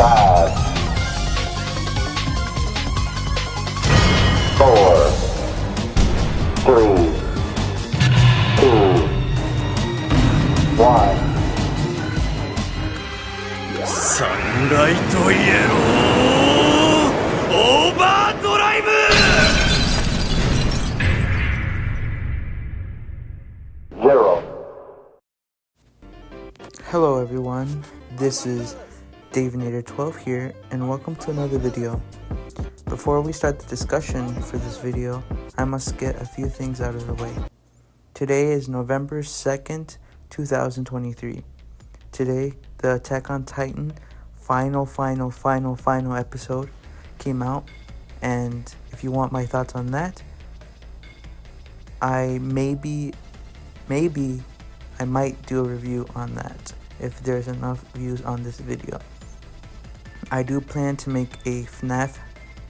5, 4, 3, 2, 1. サンライトイエローオーバードライブ 0. Hello everyone, this is Davinator12 here, and welcome to another video. Before we start the discussion for this video, I must get a few things out of the way. Today is November 2nd, 2023. Today, the Attack on Titan final episode came out, and if you want my thoughts on that, I maybe I might do a review on that if there's enough views on this video. I do plan to make a FNAF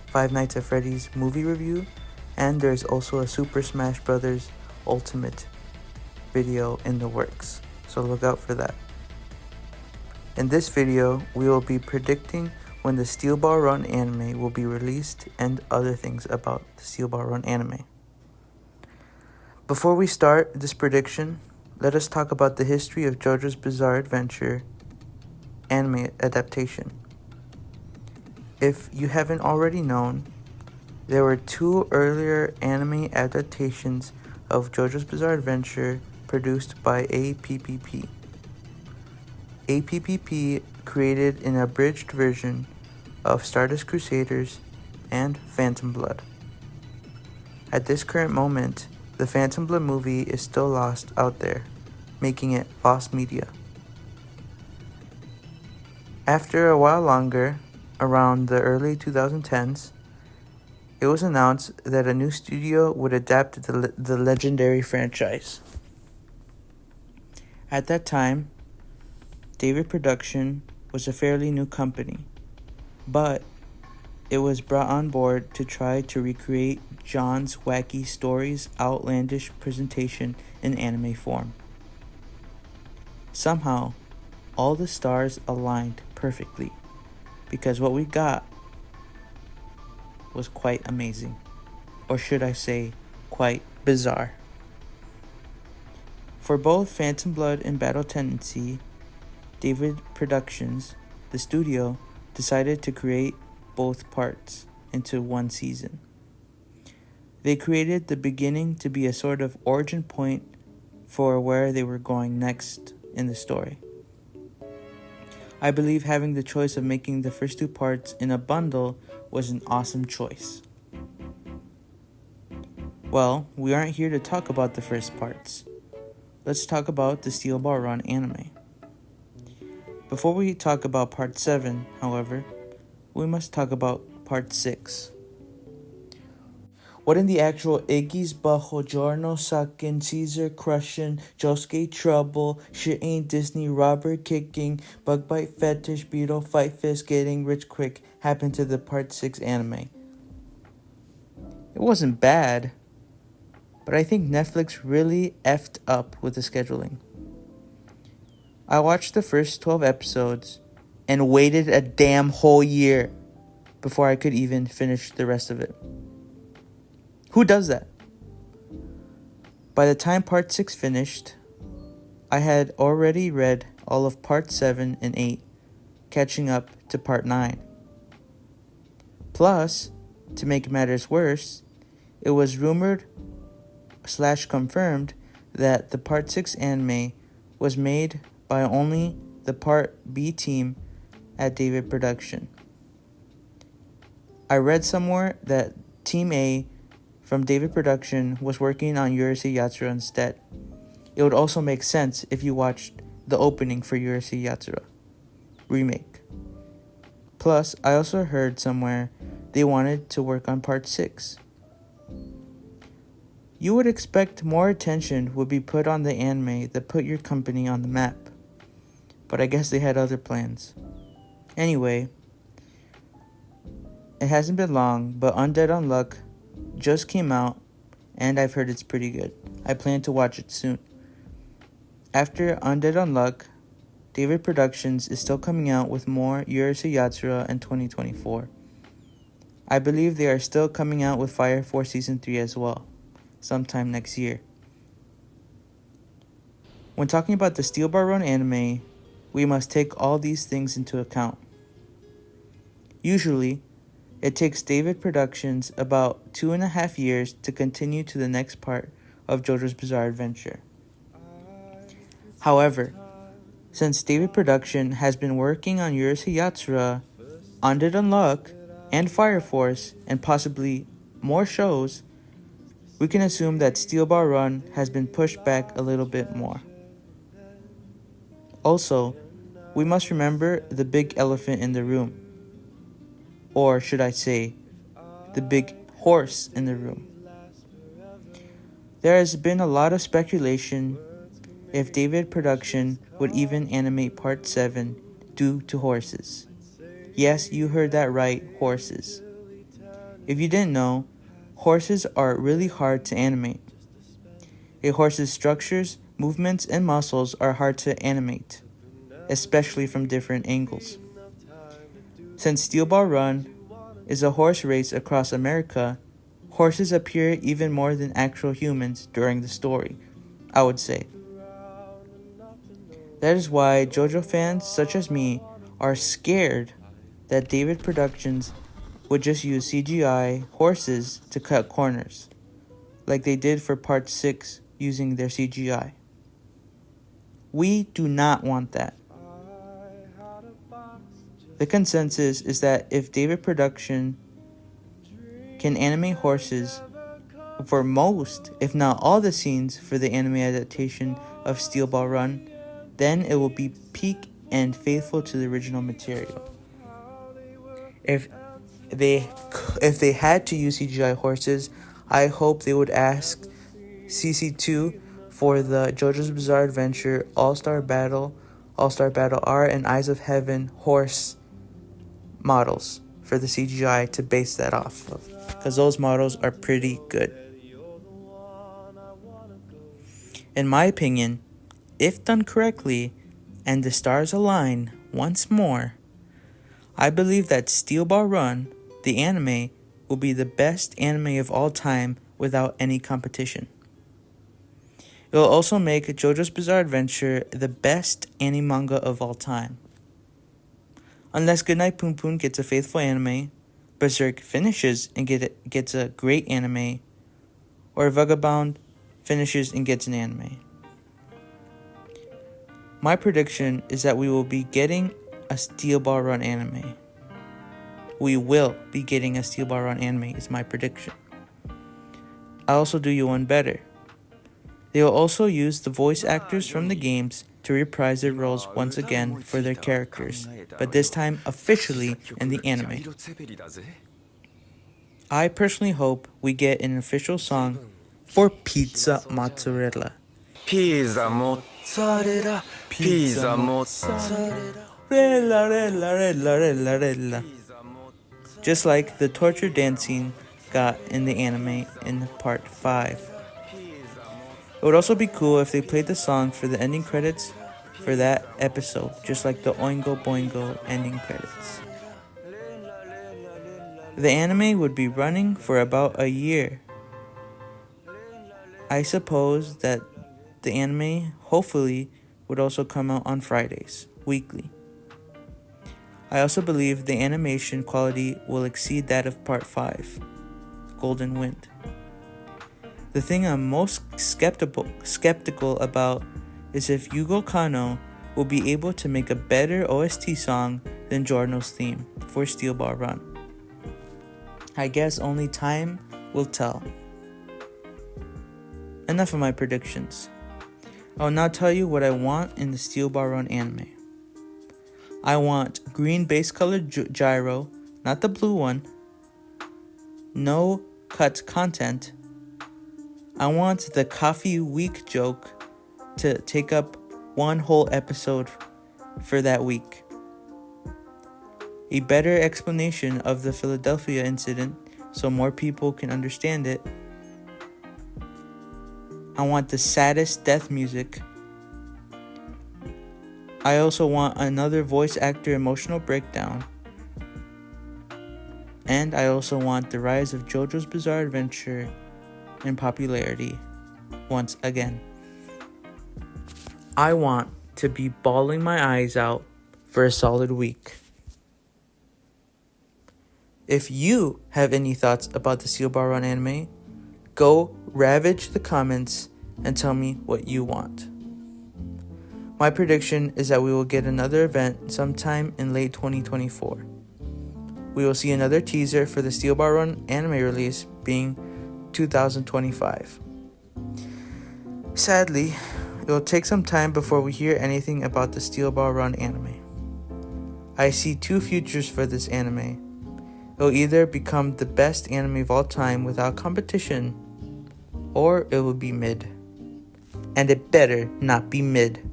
Five Nights at Freddy's movie review, and there's also a Super Smash Bros. Ultimate video in the works, so look out for that. In this video, we will be predicting when the Steel Ball Run anime will be released and other things about the Steel Ball Run anime. Before we start this prediction, let us talk about the history of JoJo's Bizarre Adventure anime adaptation. If you haven't already known, there were two earlier anime adaptations of JoJo's Bizarre Adventure produced by APPP. APPP created an abridged version of Stardust Crusaders and Phantom Blood. At this current moment, the Phantom Blood movie is still lost out there, making it lost media. After a while longer, around the early 2010s, it was announced that a new studio would adapt the legendary franchise. At that time, David Production was a fairly new company, but it was brought on board to try to recreate John's Wacky Stories' outlandish presentation in anime form. Somehow, all the stars aligned perfectly, because what we got was quite amazing, or should I say, quite bizarre. For both Phantom Blood and Battle Tendency, David Productions, the studio, decided to create both parts into one season. They created the beginning to be a sort of origin point for where they were going next in the story. I believe having the choice of making the first two parts in a bundle was an awesome choice. Well, we aren't here to talk about the first parts. Let's talk about the Steel Ball Run anime. Before we talk about Part 7, however, we must talk about Part 6. What in the actual Iggy's Bajo Giorno sucking, Caesar crushing, Josuke trouble, shit ain't Disney, Robert kicking, bug bite fetish, Beetle fight fist, getting rich quick happened to the Part 6 anime? It wasn't bad, but I think Netflix really effed up with the scheduling. I watched the first 12 episodes and waited a damn whole year before I could even finish the rest of it. Who does that? By the time Part 6 finished, I had already read all of Part 7 and 8, catching up to Part 9. Plus, to make matters worse, it was rumored/confirmed that the Part 6 anime was made by only the Part B team at David Production. I read somewhere that Team A from David Production was working on Urusei Yatsura instead. It would also make sense if you watched the opening for Urusei Yatsura remake. Plus, I also heard somewhere they wanted to work on Part 6. You would expect more attention would be put on the anime that put your company on the map, but I guess they had other plans. Anyway, it hasn't been long, but Undead Unluck just came out, and I've heard it's pretty good. I plan to watch it soon. After Undead Unluck, David Productions is still coming out with more Urusei Yatsura in 2024. I believe they are still coming out with Fire Force Season 3 as well, sometime next year. When talking about the Steel Ball Run anime, we must take all these things into account. Usually, it takes David Productions about 2.5 years to continue to the next part of JoJo's Bizarre Adventure. However, since David Production has been working on Urusei Yatsura, Undead Unluck, and Fire Force, and possibly more shows, we can assume that Steel Ball Run has been pushed back a little bit more. Also, we must remember the big elephant in the room. Or should I say, the big horse in the room. There has been a lot of speculation if David Production would even animate Part 7 due to horses. Yes, you heard that right, horses. If you didn't know, horses are really hard to animate. A horse's structures, movements, and muscles are hard to animate, especially from different angles. Since Steel Ball Run is a horse race across America, horses appear even more than actual humans during the story, I would say. That is why JoJo fans such as me are scared that David Productions would just use CGI horses to cut corners, like they did for Part 6 using their CGI. We do not want that. The consensus is that if David Production can animate horses for most, if not all, the scenes for the anime adaptation of Steel Ball Run, then it will be peak and faithful to the original material. If they had to use CGI horses, I hope they would ask CC2 for the JoJo's Bizarre Adventure All-Star Battle R, and Eyes of Heaven horse models for the CGI to base that off of, because those models are pretty good. In my opinion, if done correctly and the stars align once more, I believe that Steel Ball Run, the anime, will be the best anime of all time without any competition. It will also make JoJo's Bizarre Adventure the best anime manga of all time. Unless Goodnight Poon Poon gets a faithful anime, Berserk finishes and gets a great anime, or Vagabond finishes and gets an anime. My prediction is that we will be getting a Steel Ball Run anime. We will be getting a Steel Ball Run anime is my prediction. I'll also do you one better. They will also use the voice actors from the games to reprise their roles once again for their characters, but this time officially in the anime. I personally hope we get an official song for Pizza Mozzarella. Pizza mozzarella, pizza mozzarella, Rella, rella, rella, rella, rella. Just like the torture dancing got in the anime in Part 5. It would also be cool if they played the song for the ending credits for that episode, just like the Oingo Boingo ending credits. The anime would be running for about a year. I suppose that the anime, hopefully, would also come out on Fridays, weekly. I also believe the animation quality will exceed that of Part 5, Golden Wind. The thing I'm most skeptical about is if Yugo Kanno will be able to make a better OST song than Giorno's theme for Steel Ball Run. I guess only time will tell. Enough of my predictions. I will now tell you what I want in the Steel Ball Run anime. I want green base colored gyro, not the blue one. No cut content. I want the coffee week joke to take up one whole episode for that week. A better explanation of the Philadelphia incident so more people can understand it. I want the saddest death music. I also want another voice actor emotional breakdown. And I also want the rise of JoJo's Bizarre Adventure in popularity once again. I want to be bawling my eyes out for a solid week. If you have any thoughts about the Steel Ball Run anime, go ravage the comments and tell me what you want. My prediction is that we will get another event sometime in late 2024. We will see another teaser for the Steel Ball Run anime release being 2025. Sadly, it will take some time before we hear anything about the Steel Ball Run anime. I see two futures for this anime. It will either become the best anime of all time without competition, or it will be mid. And it better not be mid.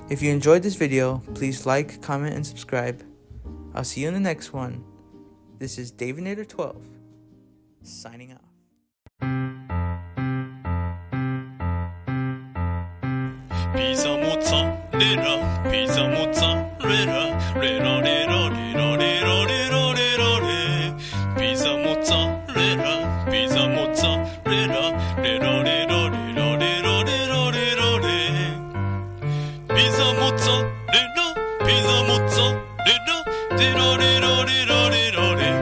If you enjoyed this video, please like, comment, and subscribe. I'll see you in the next one. This is Davinator12, signing off. Pizza mozzarella, pizza mozzarella, rera rera rera rera rera rera re. Pizza mozzarella, pizza mozzarella, rera rera rera rera rera rera re. Pizza mozzarella, pizza mozzarella, rera rera rera rera re.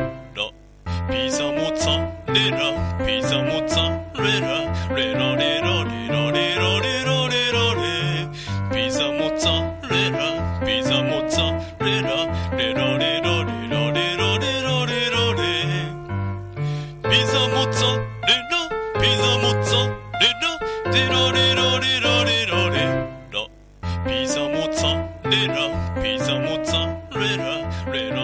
Pizza mozzarella, pizza mozzarella, rera rera rera rera rera rera re. Pizza mozzarella, pizza mozzarella, rera rera rera rera rera rera re. Pizza mozzarella, pizza mozzarella, rera rera rera rera re. Pizza mozzarella, pizza mozzarella, rera